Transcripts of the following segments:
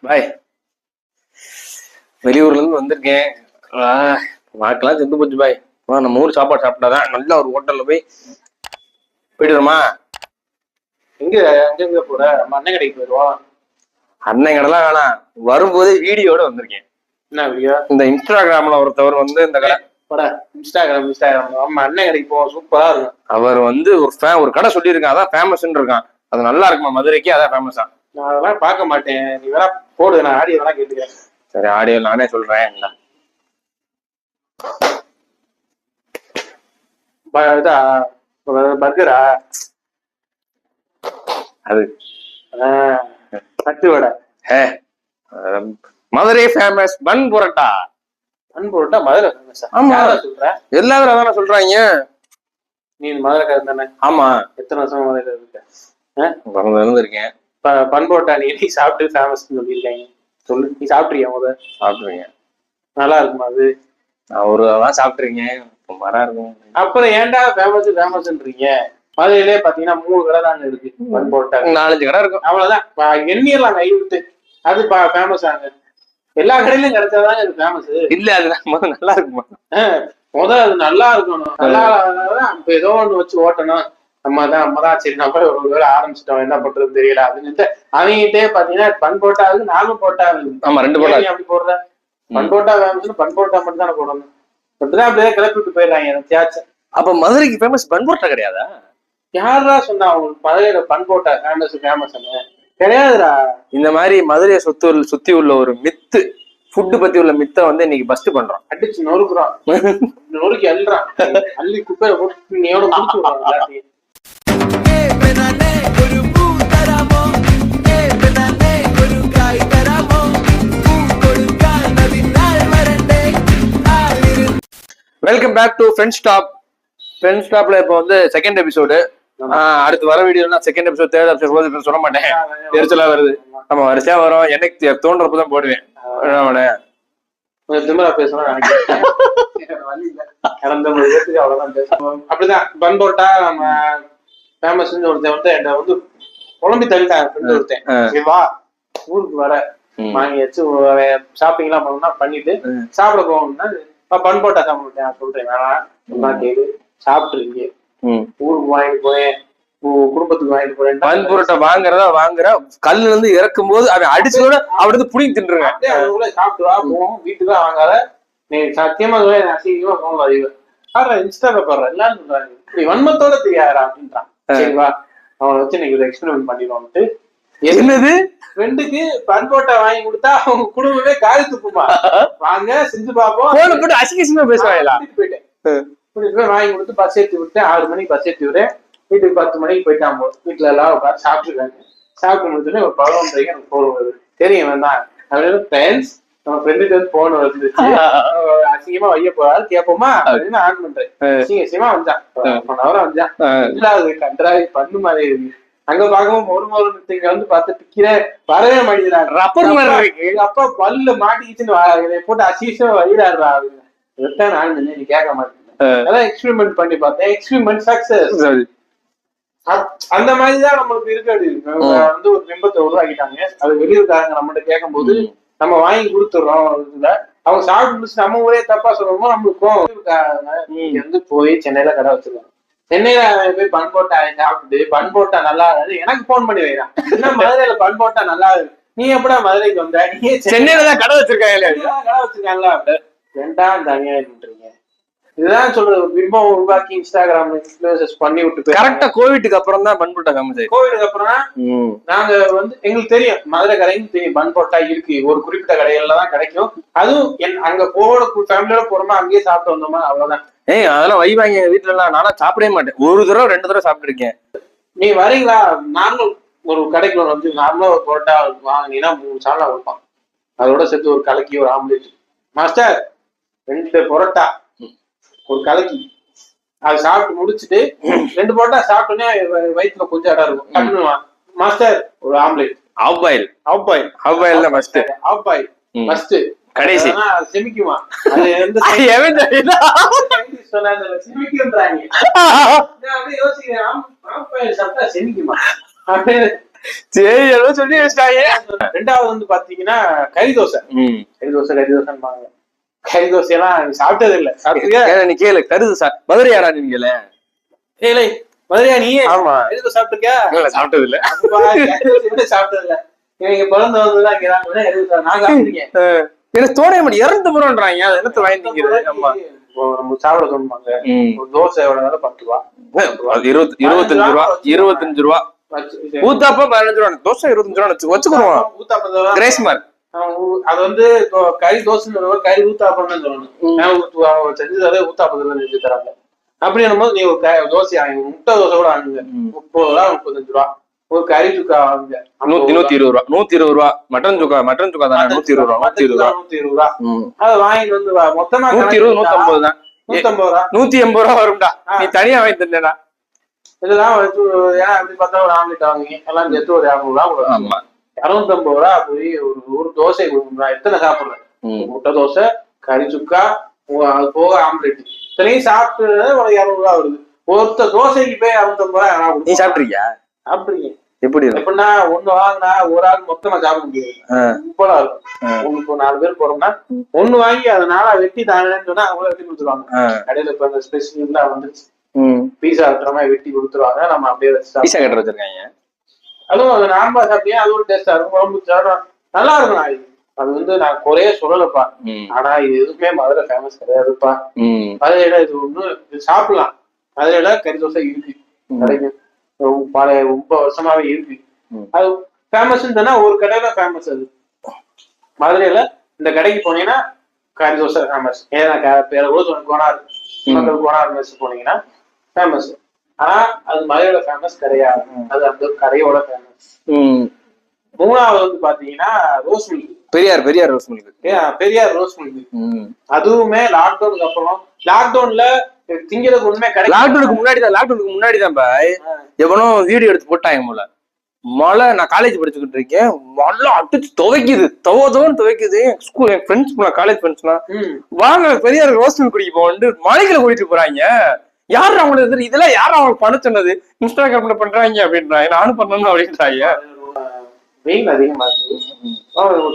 பாய். வெளியூர்ல இருந்து வந்திருக்கேன். வாக்கெல்லாம் செத்து போச்சு பாய். நம்ம ஊர் சாப்பாடு சாப்பிட்டாதான் நல்லா ஒரு ஹோட்டல்ல போயிடுமா? எங்க அங்க போற? நம்ம அண்ணன் கடைக்கு போயிடுவோம். அண்ணன் கடைலாம் வேணாம், வரும்போதே வீடியோட வந்திருக்கேன். என்ன வீடியோ? இந்த இன்ஸ்டாகிராம்ல ஒருத்தவர் இந்த கடை இன்ஸ்டாகிராம் நம்ம அண்ணன் கடைக்கு போவோம், சூப்பரா இருக்கும். அவர் ஒரு கடை சொல்லியிருக்கான், அதான் ஃபேமஸ்ன்னு இருக்கான். அது நல்லா இருக்குமா? மதுரைக்கு அதான் ஃபேமஸா? நான் அதெல்லாம் பார்க்க மாட்டேன், நீ வேணா போடு, நான் ஆடியோ வேணா கேட்டுக்கிறேன். சரி, ஆடியோ நானே சொல்றேன். பர்கரா? அது தட்டு வடை. மதுரை ஃபேமஸ் பன் புரோட்டா. பன் புரோட்டா மதுரை ஃபேமஸா? ஆமா, சொல்ற எல்லாரும் அதான சொல்றாங்க. நீ மதுரைக்காரன் தானே? ஆமா. எத்தனை வருஷமா மதுரையில இருக்க? இருந்திருக்கேன். பன் புரோட்டா நீ சாப்பிட்டு ஃபேமஸ் சொல்லியிருக்காங்க, சொல்லு. நீ சாப்பிட்றியா? முதல் சாப்பிட்டுருங்க. நல்லா இருக்குமா அது? நான் ஒரு தான் சாப்பிட்டுருக்கேன், மரா இருக்கும். அப்புறம் ஏன்டா ஃபேமஸ்ன்றீங்க? மதுரையிலே பாத்தீங்கன்னா 3 கடை தாங்க இருக்கு பன் புரோட்டா. 4-5 கடை இருக்கும், அவ்வளவுதான். எண்ணிடலாம் கை விட்டு. அது ஃபேமஸ் ஆங்க. எல்லா கடையிலும் கிடைச்சாதாங்க அது ஃபேமஸ். இல்ல, அது நல்லா இருக்குமா? அது நல்லா இருக்கணும். நல்லா இப்ப ஏதோ ஒண்ணு வச்சு ஓட்டணும். நம்ம தான் சரி, நம்ம ஒரு வேலை ஆரம்பிச்சிட்டோம், என்ன பண்றது தெரியல அப்படின்னு அவங்ககிட்டே பாத்தீங்கன்னா பன் போட்டா இருக்கு, நானும் போட்டா இருக்கு. ஆமா, 2 போட்டா. அப்படி போடுற பன் போட்டா ஃபேமஸ், பன் போட்டா மட்டும் தானே போடணும். அப்படிதான் அப்படியே கிளப்பி விட்டு போயிடுறாங்க எனக்கு. அப்ப மதுரைக்கு ஃபேமஸ் பன் போட்டா கிடையாதா? யாரா சொன்னா அவங்களுக்கு மதுரையில பன் போட்டா ஃபேமஸ் கிடையாதுடா. இந்த மாதிரி மதுரையை சுத்தி உள்ள ஒரு மித்து, ஃபுட்டு பத்தி உள்ள மித்த இன்னைக்கு பஸ்ட் பண்றோம். அடிச்சு நொறுக்குறோம், நொறுக்கி அள்ளுறான், அள்ளி குப்பையில போட்டு நீயோட முடிச்சு விடுறாங்க. Welcome back to friends top. Friends டாப்ல இப்போ செகண்ட் எபிசோடு. அடுத்து வர வீடியோனா செகண்ட் எபிசோட், தேர்ட் எபிசோட் சொல்ல மாட்டேன், எரிச்சலா வருது. நம்ம வரிசையா வரோம், எனக்கு தோன்றப்பதான் போடுவேன். திமிரா பேசணும் அப்படிதான். பன் போட்டா நம்ம ஃபேமஸ் ஒருத்தன் என்ன குழம்பி தள்ளிட்டாங்க ஒருத்தன். வா ஊருக்கு வர வாங்கியாச்சு, ஷாப்பிங் எல்லாம் பண்ணணும்னா பண்ணிட்டு சாப்பிட போகணும்னா பன் போட்டா சாப்பிட்டேன் சொல்றேன். வேணாம் கேடு, சாப்பிட்டுருக்கீங்க. ஊருக்கு வாங்கிட்டு போறேன், குடும்பத்துக்கு வாங்கிட்டு போறேன். பன் புரோட்டா வாங்குற கல்லுல இருந்து இறக்கும் போது அவன் அடிச்சோட அவருக்கு புடிங்கி தின்றுங்க. சாப்பிட்டு வா போவோம், வீட்டுக்கு வாங்காத. நீ சத்தியமா அசிங்கமா போகல. அதிகம் இன்ஸ்டால பாடுற எல்லாரும் சொல்றாங்க, இப்படி வன்மத்தோட தெரியாதா அப்படின்றான். சரிவா, அவனை வச்சு நீங்க ஒரு எக்ஸ்பெரிமெண்ட் பண்ணிடுவோம்ட்டு. என்னது? ஃப்ரெண்டுக்கு பன் போட்டா வாங்கி கொடுத்தா அவங்க குடும்பமே காரி துப்புமா. வாங்க செஞ்சு பாப்போம். போட்டு அசிங்கமா பேசுவாங்களா? போய் வாங்கி கொடுத்து பஸ் ஏற்றி விட்டேன். 6 மணிக்கு பஸ் ஏற்றி விடுறேன். வீட்டுக்கு 10 மணிக்கு போயிட்டான் போது வீட்டுல எல்லாம் உட்காந்து சாப்பிட்டுருக்காங்க. சாப்பிட்டு முடிச்சுட்டு ஒரு 11:30 எனக்கு போன் வருது. தெரியும் வேண்டாம் அப்படின்னு ஃப்ரெண்ட்ஸ், நம்ம ஃப்ரெண்டுக்கு போன் வந்துச்சு. அசிங்கமா வைய போறாரு, கேட்போமா அப்படின்னு ஆன் பண்றேன். அசிங்கமா வந்தான், 1 hour வந்தான். இல்லாது கன்றாவி பண்ணு மாதிரி இருக்கு. அங்க பாக்கவும் ஒரு இங்க பார்த்து பிக்கிறேன், வரவே மாட்டேங்கிறாங்க. அப்பா பல்ல மாட்டிக்கிச்சுன்னு போட்டு அசிங்கமா வயிறாடுறா அப்படின்னு நான் நீ கேட்க மாட்டேன். அதான் எக்ஸ்பெரிமெண்ட் பண்ணி பார்த்தேன், எக்ஸ்பெரிமெண்ட் சக்சஸ். அந்த மாதிரிதான் நம்மளுக்கு இருக்காது. ஒரு பிம்பத்தை உருவாக்கிட்டாங்க. அது வெளியூர்காரங்க நம்மகிட்ட கேட்கும் போது நம்ம வாங்கி கொடுத்துடுறோம். இதுல அவங்க சாப்பிட்டு முடிச்சு நம்ம ஊரே தப்பா சொல்றோமோ நம்மளுக்கும். போய் சென்னையில கடை வச்சிருக்காங்க. சென்னையில போய் பன் போட்டா சாப்பிட்டு பன் போட்டா நல்லா எனக்கு போன் பண்ணி வைக்கிறான். என்ன மதுரையில பன் போட்டா நல்லா இருக்கு, நீ எப்படா மதுரைக்கு வந்த? நீ சென்னையில தான் கடை வச்சிருக்காங்களா? ரெண்டாம் தனியா பண்றீங்க. இதுதான் சொல்றது, பிம்பம் உருவாக்கி இன்ஸ்டாகிராம்ல இன்ஃப்ளூயன்சர்ஸ் பண்ணி விட்டு. கரெக்டா கோவிட்டுக்கு அப்புறம் தான் பன் போட்டா ஃபேமஸ். கோவிட்டுக்கு அப்புறம் நாங்க எங்களுக்கு தெரியும், மதுரை கடைன்னு தெரியும் பன் போட்டா இருக்கு, ஒரு குறிப்பிட்ட கடைகள்ல தான் கிடைக்கும். அதுவும் அங்க ஃபேமிலியோட போறோமா அங்கேயே சாப்பிட்டு வந்தோமா அவ்வளவுதான். அதெல்லாம் வைவாங்க வீட்டுல எல்லாம். நானா சாப்பிடவே மாட்டேன், 1 தடவை 2 தடவை சாப்பிட்டு இருக்கேன். நீ வரீங்களா? நார்மல் ஒரு கடைக்குள்ள நார்மலா ஒரு பரோட்டா வாங்கினீங்கன்னா 3 சால்னா கொடுப்பான். அதோட சேர்த்து ஒரு கலக்கி ஒரு ஆம்லேட். மாஸ்டர் 2 பரோட்டா ஒரு கலக்கி. அது சாப்பிட்டு முடிச்சுட்டு 2 பரோட்டா சாப்பிட்டோன்னே வயிற்றுல கொஞ்சம் இடம் இருக்கும். மாஸ்டர் ஒரு ஆம்லேட். ஆஃப் பாயில் தான் மஸ்ட். Half boil must. கடைசி செமிக்குமா? அது எந்த செமிக்குன்றாங்க. யோசிக்கிறேன், ஆஃப் பாயில் சாப்பிட்டா செமிக்குமா? சரி ஏதோ சொல்லி வச்சிட்டாங்க. ரெண்டாவது வந்து பாத்தீங்கன்னா கறி தோசை. கறி தோசைம்பாங்க. கறி தோசை எல்லாம் சாப்பிட்டது இல்ல. நீ கேளு கருது சார் மதுரையாடா நீங்கள ஏலே மதுரையா நீ? ஆமா கறி தோசை சாப்பிட்டிருக்கியா? சாப்பிட்டது இல்ல. சாப்பிட்டது இல்ல. இவங்க பிறந்த வந்துதான் நான் சாப்பிட்டிருக்கேன். எனக்கு தோண மாட்டேன். 200 அது என்னத்த வாங்கிக்கிறது? ஆமா நம்ம சாப்பிட தோணுமாங்க. ஒரு தோசையோட விலை 10 ரூபா. 25 ரூபா 25 ரூபா. ஊத்தாப்பம் 15 ரூபா. தோசை 25 ரூபா வச்சுக்குவோம். Uttapam grace mark. அது வந்து கறி தோசை கறி ஊத்தாப்பம் தான் சொல்லணும். செஞ்சதாலே ஊத்தாப்பத்துல செஞ்சு தராங்க. அப்படி என்னும்போது நீ ஒரு தோசை வாங்க, முட்டை தோசை கூட வாங்குங்க. 30 ரூபா 35 ரூபா. ஒரு கறி சுக்கா வாங்குங்க 120 ரூபா. 120 ரூபா. மட்டன் சுக்கா தானே 120 ரூபா. 120 ரூபா. அதை வாங்கிட்டு வந்து மொத்தமா 120 150 தான். 150 ரூபா 180 ரூபா வரும்டா. நீ தனியா வாங்கி தந்தேடா. இதெல்லாம் ஏன்னா அப்படி பார்த்தா ஒரு ஆம்லெட் வாங்கி எல்லாம் சேர்த்து ஒரு 200 ரூபா கூட. 250 ரூபா போய் ஒரு தோசை கொடுக்குறா. எத்தனை சாப்பிடுறேன்? முட்டை தோசை, கறி சுக்கா, அது போக ஆம்லெட் இத்தனையும் சாப்பிட்டு ஒரு 200 ரூபா வருது. ஒருத்த தோசைக்கு போய் 250 ரூபா. நீ சாப்பிட்ருக்கியா? சாப்பிடுறீங்க எப்படி எப்படின்னா ஒண்ணு வாங்கினா ஒரு ஆள் மொத்தமா சாப்பிட முடியாது. இப்போலாம் இருக்கும். உங்களுக்கு 4 பேர் போறோம்னா ஒண்ணு வாங்கி அதை 4 வெட்டி தானேன்னு சொன்னா அவங்கள வெட்டி கொடுத்துருவாங்க. கடையில இப்ப அந்த ஸ்பெஷல் வந்துருச்சு. பீஸா கட்டுற மாதிரி வெட்டி கொடுத்துருவாங்க. நம்ம அப்படியே பீஸா கட்டுற வச்சிருக்காங்க. அதுவும் அது நார்மலா சாப்பிட்டீங்க. அது ஒரு டேஸ்டா இருக்கும். குழம்பு நல்லா இருக்கும். அது வந்து நான் குறைய சொல்லலப்பா. ஆனா இது எதுவுமே மதுரை ஃபேமஸ் கிடையாதுப்பா. மதுரையில இது ஒண்ணு சாப்பிடலாம். மதுரையில கறி தோசை இருக்கு, கிடைக்கும். பழைய 30 வருஷமாவே இருக்கு. அது ஃபேமஸ் ஒரு கடையில ஃபேமஸ். அது மதுரையில இந்த கடைக்கு போனீங்கன்னா கறி தோசை ஃபேமஸ். ஏன்னா பேர கூட கோனார் மக்கள் கோனார் மெஸ் போனீங்கன்னா ஃபேமஸ். ஆனா அது மதுரையில ஃபேமஸ் கிடையாது. அது அந்த கடையோட ஃபேமஸ். மூணாவது வந்து பாத்தீங்கன்னா rose milk. Periyar rose milk. Periyar rose milk. அதுவுமே லாக்டவுனுக்கு அப்புறம், லாக்டவுன்ல திங்கிறதுக்கு உண்மை கிடையாது. லாக்டவுனுக்கு முன்னாடிதான் பாய் எவனோ வீடியோ எடுத்து போட்டாங்க போல. மழை, நான் காலேஜ் படிச்சுக்கிட்டு இருக்கேன். மழை அடிச்சு துவைக்குது, துவைக்குது. ஸ்கூல் என் ஃப்ரெண்ட்ஸ் காலேஜ் ஃப்ரெண்ட்ஸ்லாம் வாங்க பெரியார் ரோஸ் மில்க் குடிக்க போட்டு மழைகளை கூட்டிட்டு போறாங்க. யாரு அவங்களுக்கு இதெல்லாம் யாரும் அவங்களுக்கு பண்ண சொன்னது? இன்ஸ்டாகிராம்ல பண்றாங்க அப்படின்றாங்க. நானும் பண்ணணும் அப்படின்றாங்க. வெயில் அதிகமா இருக்கு.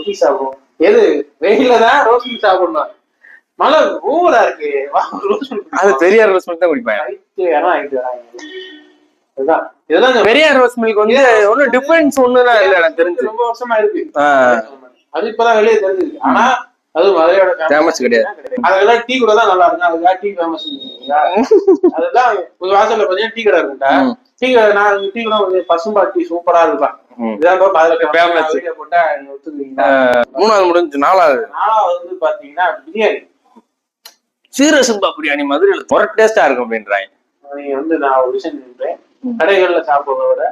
டீ சாப்பிடும். எது வெயில தான் ரோஸ் மில்க் சாப்பிடணும். மழை ஓவரா இருக்கு. அது பெரியார் ரோஸ் மில்க் தான் குடிப்பாங்க. பெரியார் ரோஸ் மில்க் வந்து ஒன்னும் டிஃபரன்ஸ் ஒண்ணுதான் இல்ல. எனக்கு தெரிஞ்சு ரொம்ப வருஷமா இருக்கு. அது இப்பதான் வெளியே தெரிஞ்சிருக்கு. ஆனா அது மதுரையோட ஃபேமஸ் கிடையாது. அதெல்லாம் டீ கூட தான் நல்லா இருக்கும். அதுக்காக டீ ஃபேமஸ். அதுதான் ஒரு வாசல்ல பாத்தீங்கன்னா டீ கடை இருக்குண்டா. டீ கடை நான் டீ கடை பசும்பால் டீ சூப்பரா இருக்கும். மூணாவது முடிஞ்சு. நாலாவது வந்து பாத்தீங்கன்னா பிரியாணி. சீரசம்பா பிரியாணி மதுரையில ஒரு டேஸ்டா இருக்கும் அப்படின்றாங்க. நீங்க வந்து நான் ஒரு விஷயம் சொல்றேன். கடைகள்ல சாப்பிடுறத விட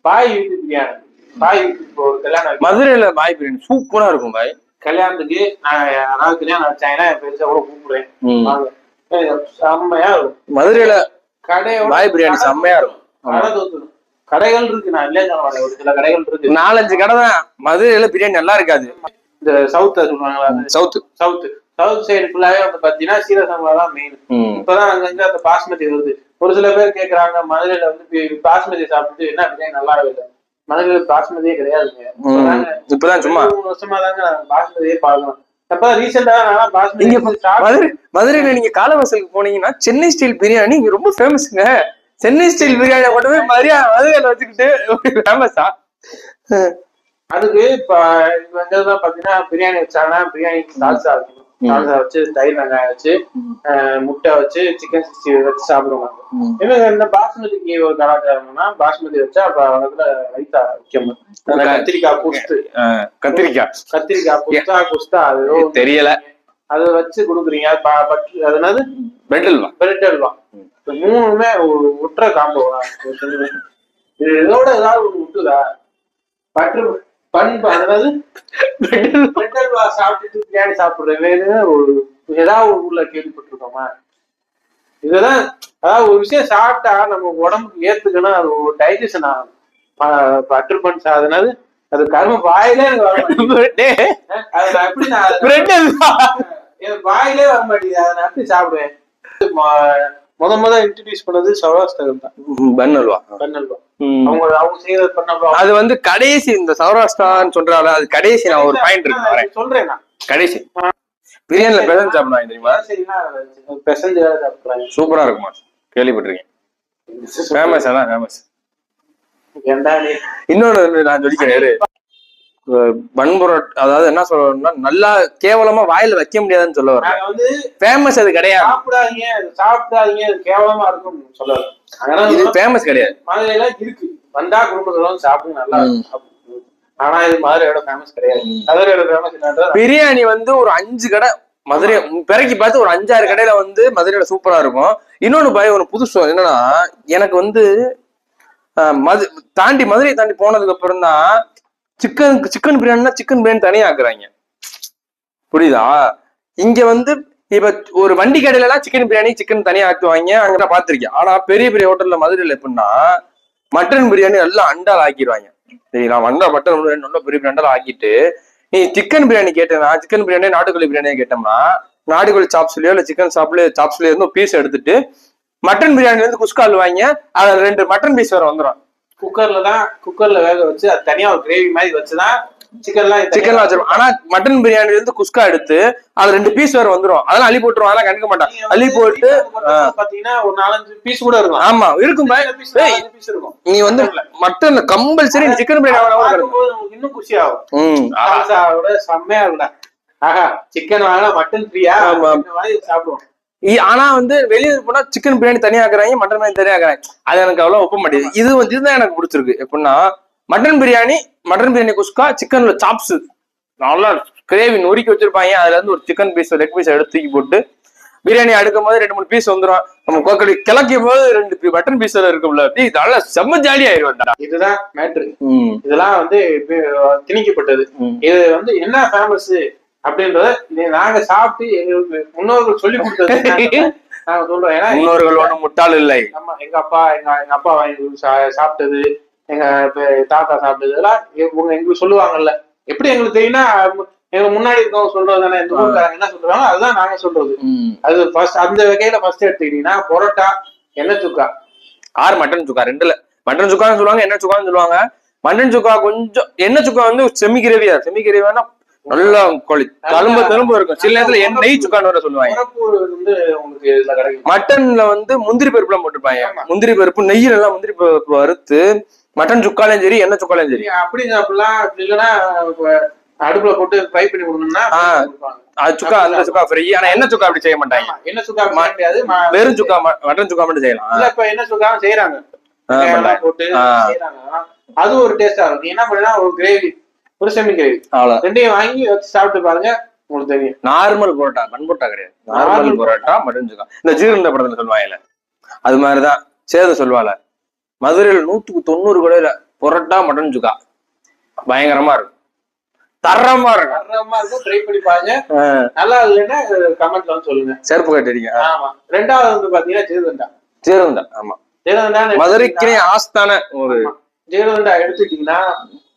பாய் வீட்டு பிரியாணி. பாய் வீட்டுக்கு ஒரு கல்யாணம் மதுரையில பாய் பிரியாணி சூப்பரா இருக்கும். பாய் கல்யாணத்துக்கு நான் கல்யாணம் வச்சாங்கன்னா பெருசா கூட கூப்பிடுறேன். செம்மையா இருக்கும் மதுரையில கடையோட. பாய் பிரியாணி செம்மையா இருக்கும். கடைகள் இருக்கு. நான் இல்ல ஒரு சில கடைகள் இருக்கு. 4-5 கடை தான். மதுரையில பிரியாணி நல்லா இருக்காது. இந்த சவுத் சொல்லுவாங்களா, சவுத் சைடு ஃபுல்லாவே வந்து பாத்தீங்கன்னா சீரசம்பா தான் மெயின். இப்பதான் அங்கங்க அந்த பாஸ்மதி வருது. ஒரு சில பேர் கேக்குறாங்க மதுரையில வந்து பாஸ்மதி சாப்பிட்டு என்ன பிரியாணி நல்லாவே இல்லை. மதுரையில பாஸ்மதியே கிடையாதுங்க. இப்பதான் சும்மா 3 வருஷமா தாங்க பாஸ்மதியே பாக்கலாம். அப்ப ரீசெண்டா மதுரையில நீங்க காலவாசலுக்கு போனீங்கன்னா சென்னை ஸ்டைல் பிரியாணி இங்க ரொம்ப ஃபேமஸ்ங்க. சென்னை ஸ்டைல் பிரியாணி கொண்டு போய் மதுரையில வச்சுக்கிட்டு ஃபேமஸா? அதுக்கு இப்ப இங்கதான் பாத்தீங்கன்னா பிரியாணி வச்சாங்கன்னா பிரியாணி சால்சா இருக்கும். சால்சா வச்சு தயிர் வெங்காயம் வச்சு முட்டை வச்சு சிக்கன் 60 வச்சு சாப்பிடுவாங்க. இந்த பாஸ்மதிக்கு ஒரு கலாச்சாரம்னா பாஸ்மதி வச்சா அப்ப அதுல ரைத்தா வைக்கணும். கத்திரிக்காய் குஸ்து, கத்திரிக்காய் குஸ்தா அது தெரியல. அது வச்சு கொடுக்குறீங்க. அதனால பிரெட் அல்வா 3மே ஒற்ற காம்போ. இதோட ஏதாவது ஒரு விட்டுதா? பட்டர் அதாவது பிரெட் அல்வா சாப்பிட்டுட்டு பிரியாணி சாப்பிடுறேன் ஒரு ஏதாவது ஒரு ஊர்ல கேள்விப்பட்டிருக்கோமா? இதுதான் அதாவது ஒரு விஷயம் சாப்பிட்டா நம்ம உடம்புக்கு ஏத்துக்கணும். அது ஒரு டைஜஷன் ஆகும். பட்டர் பன் அதனால அது கரும வாயிலே வாயிலே வர மாட்டேங்குது. அதை நான் எப்படி சாப்பிடுவேன்? முத இன்ட்ரடியூஸ் பண்ணது சௌராஷ்டிரம் தான். பன் அல்வா. பன் அல்வா அவங்க செய்யறது பண்ண அல்வா. அது வந்து கடைசி இந்த சௌராஷ்டிரான்னு சொல்றாங்க, அது கடைசி. நான் ஒரு பாயிண்ட் இருக்கு சொல்றேன், நான் கடைசி பிரியாணில பெசஞ்சு சாப்பிடுவாங்க தெரியுமா? பெசஞ்சு சாப்பிடுறாங்க, சூப்பரா இருக்குமா, கேள்விப்பட்டிருக்கேன். ஃபேமஸ், அதான் ஃபேமஸ். இன்னொன்னு நான் சொல்லிக்கிறேன், பன் பரோட்டா, அதாவது என்ன சொல்லணும்னா நல்லா கேவலமா வாயில வைக்க முடியாதுன்னு சொல்ல வரேன். வந்து ஃபேமஸ் அது கிடையாது. சாப்பிடாதீங்க கேவலமா இருக்கும் சொல்ல வரேன். இது ஃபேமஸ் கிடையாது. மதுரையில இருக்கு, வந்தா குடும்பத்தோட சாப்பிடுங்க, நல்லா இருக்கும். ஆனா இது மதுரையோட ஃபேமஸ் கிடையாது. மதுரையோட ஃபேமஸ் பிரியாணி வந்து ஒரு 5 கடை மதுரை பிறக்கி பார்த்து ஒரு 5-6 கடையில வந்து மதுரையில சூப்பரா இருக்கும். இன்னொன்னு பய ஒரு புதுசு என்னன்னா, எனக்கு வந்து மதுரையை தாண்டி போனதுக்கு அப்புறம் தான் சிக்கன் பிரியாணினா சிக்கன் பிரியாணி தனியா ஆக்குறாங்க, புரியுதா? இங்க வந்து இப்ப ஒரு வண்டி கடையில எல்லாம் சிக்கன் தனியா ஆக்குவாங்க, அங்க பாத்திருக்கேன். ஆனா பெரிய பெரிய ஹோட்டல்ல மதுரையில எப்படின்னா மட்டன் பிரியாணி எல்லாம் அண்டால் ஆக்கிடுவாங்க. சரிங்களா? மட்டன் பிரியாணி நல்லா பெரிய பெரிய அண்டால் ஆக்கிட்டு, நீ சிக்கன் பிரியாணி கேட்டேன்னா சிக்கன் பிரியாணி நாட்டுக்கோழி பிரியாணியை கேட்டோம்னா நாட்டுக்கோழி சாப்ஸ்லயோ இல்ல சிக்கன் சாப்ஸ்லயோ இருந்து பீஸ் எடுத்துட்டு மட்டன் பிரியாணி வந்து குஸ்கால் வாங்க, அதுல 2 மட்டன் பீஸ் வேற வந்துடும். குக்கர்ல வேக வச்சு அது தனியா ஒரு கிரேவி மாதிரி வச்சுதான் சிக்கன்லாம் வச்சிருவோம். ஆனா மட்டன் பிரியாணி வந்து குஸ்கா எடுத்து அது 2 பீஸ் வேற வந்துரும், அதெல்லாம் அள்ளி போட்டுருவோம், அதெல்லாம் கண்டுக்க மாட்டான். அள்ளி போட்டு பாத்தீங்கன்னா ஒரு 4-5 பீஸ் கூட இருக்கும். ஆமா இருக்கும். நீ வந்து மட்டன் கம்பல்சரி சிக்கன் பிரியாணி இன்னும் குஷி ஆகும். செம்மையா இருக்குடா, ஆஹா சிக்கன் வாங்கினா மட்டன் ஃப்ரீயா சாப்பிடுவோம். ஆனா வந்து வெளியூர் போனா சிக்கன் பிரியாணி தனியா ஆக்குறாங்க, மட்டன் பிரியாணி தனியா ஆக்குறாங்க. அது எனக்கு அவ்வளவு ஒப்ப மாட்டேங்குது. இதுதான் எனக்கு பிடிச்சிருக்கு. எப்படின்னா மட்டன் பிரியாணி குஸ்கா, சிக்கன்ல சாப்ஸ் நல்லா கிரேவி நொறுக்கி வச்சிருப்பாங்க, அதுல இருந்து ஒரு சிக்கன் பீஸ் லெக் பீஸ் எடுத்து தூக்கி போட்டு பிரியாணி அடுக்கும் போது 2-3 பீஸ் வந்துடும். நம்ம கோக்கடி கிளக்கும் போது 2 மட்டன் பீஸ் இருக்கும்ல, நல்லா செம்ம ஜாலி ஆயிடுவாங்க. இதுதான் மேட்ரு. இதெல்லாம் வந்து திணிக்கப்பட்டது. இது வந்து என்ன ஃபேமஸ் அப்படின்றத நாங்க சாப்பிட்டு எங்களுக்கு முன்னோர்கள் சொல்லி கொடுத்தது நாங்க சொல்றோம். ஏன்னா முன்னோர்கள் ஒண்ணும் முட்டாள் இல்லை. ஆமா, எங்க அப்பா வாங்கி சாப்பிட்டது, எங்க தாத்தா சாப்பிட்டது எல்லாம் எங்களுக்கு சொல்லுவாங்கல்ல. எப்படி எங்களுக்கு தெரியும்னா எங்க முன்னாடி இருக்கவங்க சொல்றது தானே, இந்த ஊருக்காரங்க என்ன சொல்றாங்க அதுதான் நாங்க சொல்றது. அது ஃபர்ஸ்ட் அந்த வகையில ஃபர்ஸ்ட் எடுத்துக்கிட்டீங்கன்னா பரோட்டா, எண்ணெய் சுக்கா, மட்டன் சுக்கா 2ல மட்டன் சுக்கான்னு சொல்லுவாங்க, எண்ணெய் சுக்கான்னு சொல்லுவாங்க. மட்டன் சுக்கா கொஞ்சம், எண்ணெய் சுக்கா வந்து செமி கிரேவியா நல்லா தழும்பு இருக்கும். சில நேரத்துல நெய் சுக்கான்னு வர சொல்லுவாங்க. மட்டன்ல வந்து முந்திரி பருப்பு எல்லாம் போட்டுருப்பாங்க. முந்திரி பருப்பு நெய்யில எல்லாம் முந்திரி பருப்பு வறுத்து மட்டன் சுக்காலையும் சரி எண்ணெய் சுக்காலையும் சரி அப்படி சாப்பிடலாம். இல்லைன்னா அடுப்புல போட்டு ஃப்ரை பண்ணி கொடுக்கணும்னா சுக்கா, அந்த சுக்கா ஃப்ரை. ஆனா எண்ணெய் சுக்கா அப்படி செய்ய மாட்டாங்க. எண்ணெய் சுக்கா முடியாது, வெறும் சுக்கா மட்டன் சுக்கா மட்டும் செய்யலாம். இல்ல இப்ப எண்ணெய் சுக்கா செய்யறாங்க, போட்டு செய்யறாங்க. அது ஒரு டேஸ்டா இருக்கும். என்ன பண்ணா ஒரு கிரேவி, ஒரு செமி கிரேவி, ரெண்டையும் வாங்கி வச்சு சாப்பிட்டு பாருங்க, உங்களுக்கு தெரியும். நார்மல் பரோட்டா, பன் பரோட்டா கிடையாது. நார்மல் பரோட்டா மட்டன் சுக்கா. இந்த ஜீரண்ட படத்துல சொல்லுவாங்கல்ல, அது மாதிரிதான் சேத சொல்லுவாங்க. மதுரையில் 190 கடையில பரோட்டா மட்டன் சுக்கா பயங்கரமா இருக்கும், தரமா இருக்கும். ட்ரை பண்ணி பாருங்க. நல்லா இல்லைன்னா கமெண்ட்ல வந்து சொல்லுங்க, செருப்பு கட்டிருக்கீங்க. ஆமா. 2வது வந்து பாத்தீங்கன்னா ஜீரண்டா. ஆமா, மதுரைக்கு ஆஸ்தான ஒரு ஜீரண்டா எடுத்துட்டீங்கன்னா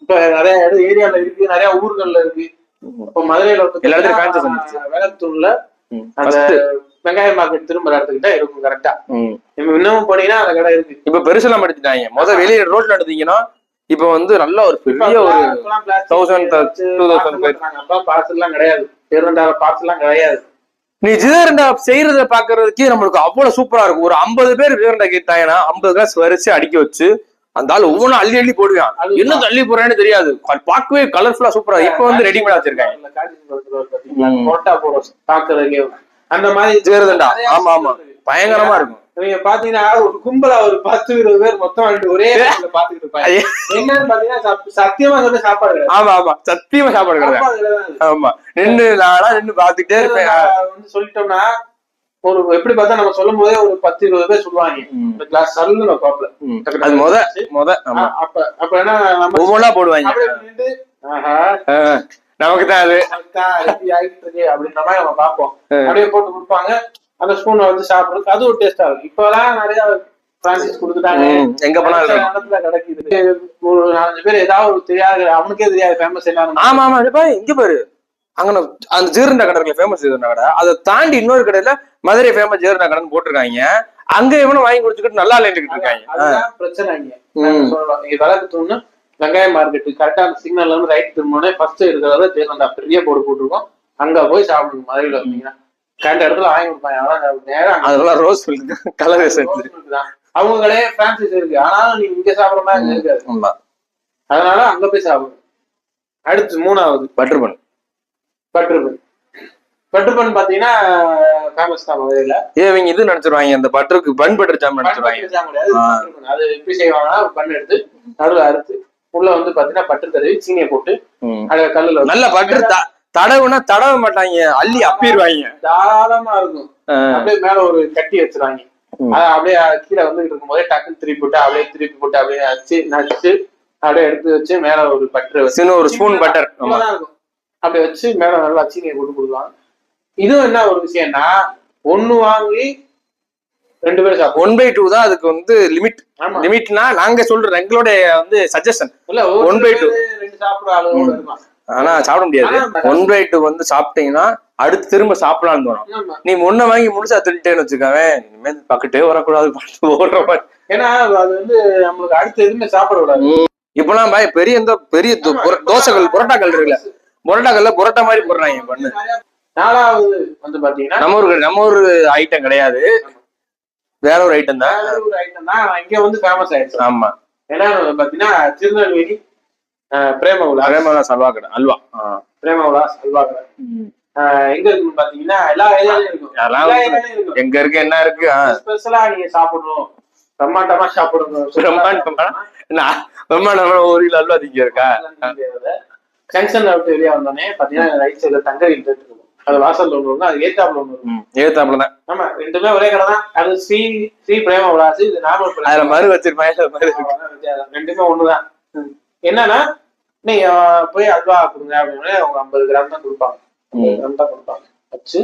இப்ப நிறைய ஏரியால இருக்கு, நிறைய ஊர்கள்ல இருக்கு. இப்ப மதுரையில வேலத்தூர்ல அந்த வெங்காய மார்க்கெட் திரும்ப இடத்துக்கிட்ட இருக்கும் கரெக்டா. இப்ப இன்னமும் போனீங்கன்னா அந்த கடை இருக்கு. இப்ப பெருசெல்லாம் படிச்சுட்டாங்க. வெளியே ரோட்ல எடுத்தீங்கன்னா இப்ப வந்து நல்ல ஒரு பெரிய ஒரு 1000-2000 பார்சல் எல்லாம் கிடையாது, ஜீரண்டால பார்சல் எல்லாம் கிடையாது. நீ ஜீரண்டா செய்யறத பாக்குறதுக்கே நம்மளுக்கு அவ்வளவு சூப்பரா இருக்கும். ஒரு 50 பேர் ஜீரண்டா கேட்டாங்கன்னா 50 கிளாஸ் வரிசை அடுக்கி வச்சு அந்த ஆள் ஒவ்வொன்றும் அள்ளி போடுவான். என்ன தள்ளி போறான்னு தெரியாது, பார்க்கவே கலர்ஃபுல்லா சூப்பரா. இப்ப வந்து ரெடிமேடா வச்சிருக்காங்க அந்த மாதிரி ஜீரண்டா. ஆமா ஆமா, பயங்கரமா இருக்கும். நீங்க பாத்தீங்கன்னா ஒரு கும்பலா ஒரு 10-20 பேர் மொத்தம் ஒரே பாத்துக்கிட்டு இருப்பாங்க. என்னன்னு பாத்தீங்கன்னா சத்தியமா வந்து சாப்பாடு கிடையாது. ஆமா ஆமா, சத்தியமா சாப்பாடு கிடையாது. ஆமா, நின்று பாத்துக்கிட்டே இருப்பேன். சொல்லிட்டோம்னா ஒரு எப்படி பார்த்தா நம்ம சொல்லும் போதே ஒரு 10-20 பேர் சொல்லுவாங்க. கிளாஸ் சல்லுல பாப்பல அது அப்ப என்ன ஒவ்வொன்னா போடுவாங்க. நமக்கு தான் அது ஆயிட்டு இருக்கு அப்படின்ற மாதிரி நம்ம பார்ப்போம். அப்படியே போட்டு கொடுப்பாங்க, அந்த ஸ்பூனை வச்சு சாப்பிடுறதுக்கு அது ஒரு டேஸ்டா இருக்கும். இப்ப எல்லாம் நிறைய பிரான்சைஸ் கொடுத்துட்டாங்க, எங்க போனாலும் இடத்துல கிடைக்குது. ஒரு 4-5 பேர் ஏதாவது தெரியாது, அவனுக்கே தெரியாது ஃபேமஸ் என்ன. ஆமா ஆமா, இங்க பாரு, அங்க அந்த ஜீரண்டா கடை ஃபேமஸ் ஜீரண்டா கடை. அதை தாண்டி இன்னொரு கடையில மதுரை ஃபேமஸ் ஜீரண்டா கடைன்னு போட்டிருக்காங்க. அங்க இவனும் வாங்கி குடிச்சுக்கிட்டு நல்லா விளையாண்டுக்கிட்டு இருக்காங்க. அதுதான் பிரச்சனை. இங்க விளக்கு தூண்ணு வெங்காய மார்க்கெட் கரெக்டா அந்த சிக்னல்ல இருந்து ரைட் திரும்பினே ஃபர்ஸ்ட் இருக்கிறத தேர்ந்தா பெரிய போர்டு போட்டுருக்கோம். அங்க போய் சாப்பிடுங்க. மதுரையில வந்தீங்கன்னா கரெக்ட் இடத்துல வாங்கி கொடுப்பாங்க. நேரம் அதெல்லாம் ரோஸ் மில்க் கலர் தான் அவங்களே பிரான்சைஸ் இருக்கு. ஆனாலும் நீங்க இங்க சாப்பிடுற மாதிரி இருக்காது. அதனால அங்க போய் சாப்பிடுங்க. அடுத்து மூணாவது பட்டர் பன். பட்டர் பன் பாத்தீங்கன்னா ஃபேமஸ் தான் மதுரையில. இவங்க இது நினைச்சிருவாங்க அந்த பட்டருக்கு பன் பட்டர் ஜாம் நினைச்சிருவாங்க. அது எப்படி செய்வாங்கன்னா பன் எடுத்து நடுவில் அறுத்து உள்ள வந்து பாத்தீங்கன்னா பட்டர் தடவி சீனியை போட்டு கல்லுல நல்ல பட்டர் தடவுனா தடவ மாட்டாங்க, அள்ளி அப்பிடுவாங்க. தாராளமா இருக்கும். அப்படியே மேல ஒரு கட்டி வச்சிருவாங்க. அதை அப்படியே கீழே வந்துட்டு இருக்கும் போதே டக்குன்னு திருப்பி போட்டு அப்படியே நச்சு அப்படியே எடுத்து வச்சு மேல ஒரு பட்டர் ஒரு ஸ்பூன் பட்டர் இருக்கும். அப்படி வச்சு மேல நல்லா சீனியை போட்டு கொடுக்குவாங்க. இதுவும் என்ன ஒரு விஷயம்னா ஒண்ணு வாங்கி 2 பேரும் சாப்பிடும். 1/2 தான் அதுக்கு வந்து லிமிட்னா நாங்க சொல்றோம் எங்களுடைய வந்து சஜஷன். இல்ல 1/2 சாப்பிடுற அளவோட இருக்கும். ஆனா சாப்பிட முடியாது. 1/2 வந்து சாப்பிட்டீங்கன்னா அடுத்து திரும்ப சாப்பிடலாம்னு தோணும். நீ முன்ன வாங்கி முழுசா தின்ட்டேன்னு வச்சுக்காவே இனிமேல் பக்கத்தே வரக்கூடாது ஓடுற மாதிரி. ஏன்னா அது வந்து நம்மளுக்கு அடுத்து எதுவுமே சாப்பிட கூடாது. இப்பெல்லாம் பெரிய தோசைகள் புரோட்டாக்கள் இருக்குல்ல, புரோட்டாக்கள்ல புரோட்டா மாதிரி போடுறாங்க பண்ணு. 4வது வந்து பாத்தீங்கன்னா நம்ம ஒரு ஐட்டம் கிடையாது, வேற ஒரு ஐட்டம் தான். இங்க வந்து ஃபேமஸ் ஆயிடுச்சு. ஆமா, ஏன்னா பாத்தீங்கன்னா திருநெல்வேலி பிரேமகுலா அல்வா கடை. பிரேமகுலா அல்வா கடை எங்க இருக்குன்னு பாத்தீங்கன்னா எல்லா ஏரியாலையும் இருக்கும். எங்க இருக்கு என்ன இருக்கு ஸ்பெஷலா நீங்க சாப்பிடணும், பிரம்மாண்டமா சாப்பிடணும். பிரம்மாண்டமா ஒரு கிலோ அல்வா திங்க இருக்கா? ஜங்ஷன் விட்டு வெளியே வந்தோடனே பாத்தீங்கன்னா ரைட் சைடுல தங்கரி இருக்கும். அது வாசல்ல ஒண்ணு இருக்கும், அது ஏத்தாப்புல ஒண்ணு இருக்கும். ஏத்தாப்புல தான். ஆமா, ரெண்டுமே ஒரே கடை தான். அது ஸ்ரீ பிரேம விலாஸ், இது நார்மல். அதுல மறு வச்சிருப்பாங்க. ரெண்டுமே ஒண்ணுதான். என்னன்னா நீங்க போய் அல்வா கொடுங்க அப்படின்னு அவங்க 50 கிராம் தான் கொடுப்பாங்க. 50 கிராம் தான் கொடுப்பாங்க. வச்சு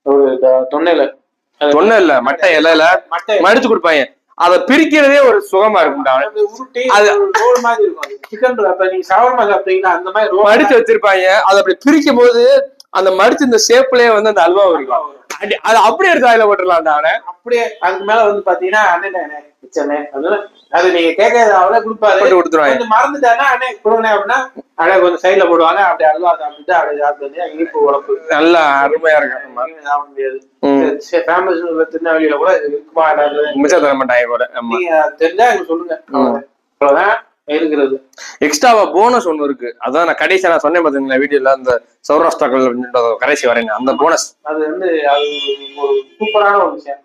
ஒரு தொன்னையில இல்ல மட்டை இலையில மடிச்சு கொடுப்பாங்க. அதை பிரிக்கிறதே ஒரு சுகமா இருக்கும்டா. உருட்டி அது ரோல் மாதிரி இருக்கும். சிக்கன் அப்ப நீங்க ஷவர்மா சாப்பிட்டீங்கன்னா அந்த மாதிரி மடிச்சு வச்சிருப்பாங்க. அதை அப்படி பிரிக்கும் போது அந்த மடிச்சு இந்த ஷேப்லயே வந்து அந்த அல்வா இருக்கும். அது அப்படியே எடுத்து அதுல போட்டுடலாம்டா. அப்படியே அதுக்கு மேல வந்து பாத்தீங்கன்னா அண்ணன் மிச்சமே அது நீங்க கேட்கறது அவளே கொடுப்பாரு, கொடுத்துருவாங்க. மறந்துட்டானா அண்ணே கொடுங்க அப்படின்னா அப்படியே கொஞ்சம் சைட்ல போடுவாங்க. அப்படியே அல்வா சாப்பிட்டு அப்படியே சாப்பிட்டு இனிப்பு உழப்பு நல்லா அருமையா இருக்கும். சாப்பிட முடியாது. ஃபேமஸ் திருநெல்வேலியில கூட இருக்குமா மிச்சம் தர மாட்டாங்க கூட. நீங்க தெரிஞ்சா எனக்கு சொல்லுங்க. அவ்வளவுதான் இருக்கிறது. எக்ஸ்ட்ராவா போனஸ் ஒண்ணு இருக்கு. அதான் நான் கடைசியா நான் சொன்னேன் பாத்தீங்களா வீடியோல, அந்த சௌராஷ்டிராக்கள் கடைசி வரேன் அந்த போனஸ். அது வந்து அது ஒரு சூப்பரான ஒரு விஷயம்.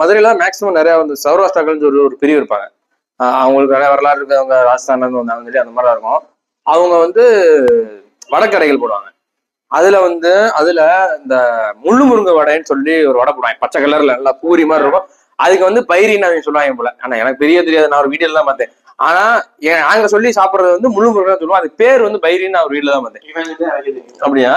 மதுரையில மேக்சிமம் நிறைய வந்து சௌராஷ்டிராக்கள் சொல்லி ஒரு பிரிவு இருப்பாங்க. அவங்களுக்கு நிறைய வரலாறு இருக்கு. அவங்க ராஜஸ்தான்ல இருந்து வந்தாங்க சொல்லி அந்த மாதிரிலாம் இருக்கும். அவங்க வந்து வடக்கடைகள் போடுவாங்க. அதுல இந்த முள்ளு முருங்கை வடைன்னு சொல்லி ஒரு வடை போடுவாங்க. பச்சை கலர்ல நல்லா பூரி மாதிரி இருக்கும். அதுக்கு வந்து பயிரின்னு அவங்க சொல்லுவாங்க போல. ஆனா எனக்கு தெரியாது, நான் ஒரு வீடியோல தான் பார்த்தேன். ஆனா நாங்க சொல்லி சாப்பிடுறது வந்து முழு முருகன் சொல்லுவோம். அதுக்கு பேர் வந்து பயிரின்னு நான் ஒரு வீட்டுல தான் பார்த்தேன். அப்படியா?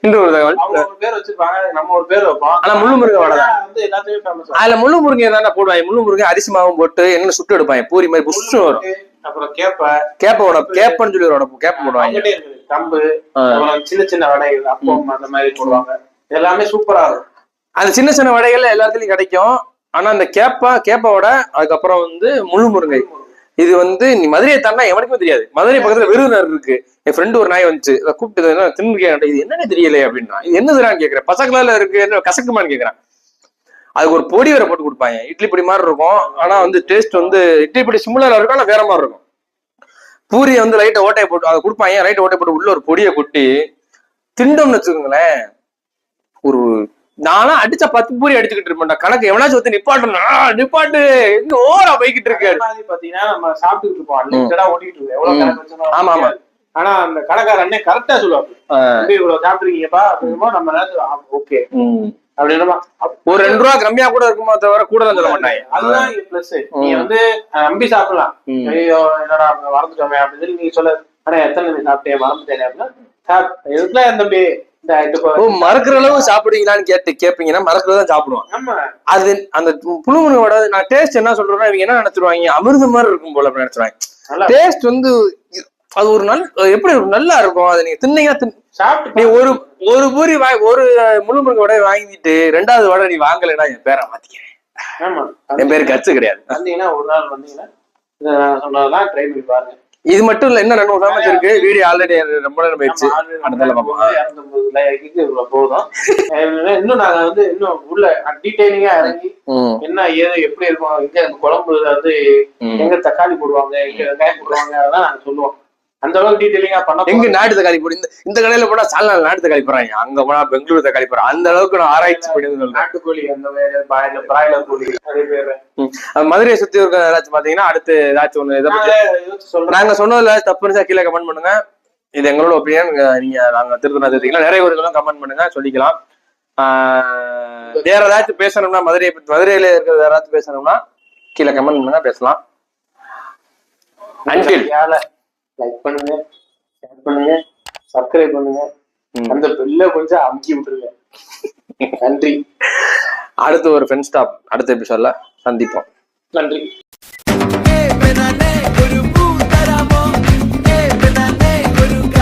இன்னொரு தகவல் பேர் வச்சிருப்பாங்க, நம்ம ஒரு பேர் வைப்போம். ஆனா முள்ளு முருங்கை வடை தான் அதுல முள்ளு முருங்கை தானே போடுவாங்க. முள்ளு முருங்கை அரிசி மாவும் போட்டு என்ன சுட்டு எடுப்பாங்க, பூரி மாதிரி புஷ்ஷு வரும். அப்புறம் கேப்பன்னு சொல்லி ஒரு கேப்ப போடுவாங்க. கம்பு, சின்ன சின்ன வடைகள், அப்பம் அந்த மாதிரி போடுவாங்க. எல்லாமே சூப்பரா இருக்கும். அந்த சின்ன சின்ன வடைகள்ல எல்லாத்துலயும் கிடைக்கும். ஆனா அந்த கேப்ப வடை, அதுக்கப்புறம் வந்து முழு முருங்கை, இது வந்து நீ மதுரையை தாண்டா எவனுக்குமே தெரியாது. மதுரை பக்கத்துல விருதுநர் இருக்கு. என் ஃப்ரெண்டு ஒரு நாய் வந்துச்சு, அதை கூப்பிட்டு தின்னு, இது என்னன்னு தெரியல அப்படின்னா, இது என்னதுறான்னு கேட்கிறேன். பசங்களால இருக்கு, என்ன கசக்குமான்னு கேட்கறான். அதுக்கு ஒரு பொடி வரை போட்டு கொடுப்பாங்க. இட்லி பொடி மாதிரி இருக்கும். ஆனா வந்து டேஸ்ட் வந்து இட்லி பொடி சிம்லரா இருக்கும், ஆனா வேற மாதிரி இருக்கும். பூரியை வந்து லைட்டை ஓட்டையை போட்டு அதை கொடுப்பாங்க. லைட்டை ஓட்டை போட்டு உள்ள ஒரு பொடியை கொட்டி திண்டோம்னு வச்சுக்கோங்களேன். ஒரு நானும் அடிச்சா 10 பூரி அடிச்சுக்கிட்டு இருப்பேன். கணக்கு எவனாச்சும் வந்து நிப்பாட்டு இன்னும் ஓரா போய்கிட்டு இருக்கு. பாத்தீங்கன்னா நம்ம சாப்பிட்டுட்டு இருப்போம், ஓட்டிட்டு இருக்கோம். ஆமா ஆமா. ஆனா அந்த கடைக்கார அண்ணே கரெக்டா சொல்லுவாங்க, இவ்வளவு சாப்பிட்டுருக்கீங்கப்பா அப்படின்னா நம்ம ஓகே அப்படின்னா ஒரு 2 ரூபா கம்மியா கூட இருக்குமா தவிர கூட சொல்ல மாட்டாங்க. அதுதான் பிளஸ். நீங்க வந்து நம்பி சாப்பிடலாம். ஐயோ என்னடா மறந்துட்டோமே அப்படின்னு சொல்லி நீங்க சொல்ல, ஆனா எத்தனை சாப்பிட்டேன் மறந்துட்டேன் அப்படின்னா எதுக்குலாம் தம்பி மறக்கிற அளவு சாப்பிடுவீங்களான்னு கேட்பீங்கன்னா மறக்கிறதான் சாப்பிடுவான். அது அந்த புழுமுனோட நான் டேஸ்ட் என்ன சொல்றேன்னா, இவங்க என்ன நினைச்சிருவாங்க, அமிர்தம் மாதிரி இருக்கும் போல நினைச்சிருவாங்க. டேஸ்ட் வந்து அது ஒரு எப்படி நல்லா இருக்கும். அது நீங்க தின்னீங்கன்னா சாப்பிட்டு நீ ஒரு பூரி ஒரு முழு முருங்கை வடை வாங்கிட்டு 2வது வடை நீ வாங்கலைன்னா என் பேரை மாத்திக்கிறேன். ஆமா, என் பேரு கட்சு கிடையாது. வந்தீங்கன்னா ஒரு நாள் வந்தீங்கன்னா நான் சொன்னதெல்லாம் ட்ரை பண்ணி பாருங்க. இது மட்டும் இல்ல, இன்னும் 2 ஃபேமஸ் இருக்கு. வீடியோ ஆல்ரெடி ரொம்ப நேரம் போயிடுச்சு. போதும். இன்னும் நாங்க வந்து இன்னும் உள்ள டீடைலிங்கா இறங்கி என்ன ஏது எப்படி இருக்கும், எங்க குழம்புல வந்து எங்க தக்காளி போடுவாங்க, எங்க வெங்காயம் போடுவாங்க, அதெல்லாம் நாங்க சொல்லுவோம். அந்த அளவுக்கு டீடைலிங்கா பண்ண. எங்க நாட்டு தக்காளி போடு, இந்த கடையில போனா சாலா நாட்டு தக்காளி போறாங்க, அங்க போனா பெங்களூர் தக்காளி போறாங்க. அந்த அளவுக்கு நான் ஆராய்ச்சி பண்ணி நாட்டுக்கோழி அந்த பிராய்லர் கோழி நிறைய பேரு. மதுரையை சுத்தி இருக்க ஏதாச்சும் பாத்தீங்கன்னா அடுத்து ஏதாச்சும் ஒண்ணு இதை பத்தி நாங்க சொன்னதுல தப்பு இருந்தா கீழே கமெண்ட் பண்ணுங்க. இது எங்களோட ஒப்பீனியன். நீங்க நாங்க திருத்தணா தெரிஞ்சுக்கலாம். நிறைய ஊர்களும் கமெண்ட் பண்ணுங்க, சொல்லிக்கலாம். வேற ஏதாச்சும் பேசணும்னா மதுரையில இருக்கிற வேற ஏதாச்சும் பேசணும்னா கீழே கமெண்ட் பண்ணுங்க, பேசலாம். லைக் பண்ணுங்க, ஷேர் பண்ணுங்க, சப்ஸ்கிரைப் பண்ணுங்க, அந்த பெல்ல கொஞ்சம் அமுக்கி விட்டுருங்க. நன்றி. அடுத்து ஒரு ஃப்ரெண்ட்ஸ் ஸ்டாப் அடுத்த எபிசோட்ல சந்திப்போம். நன்றி.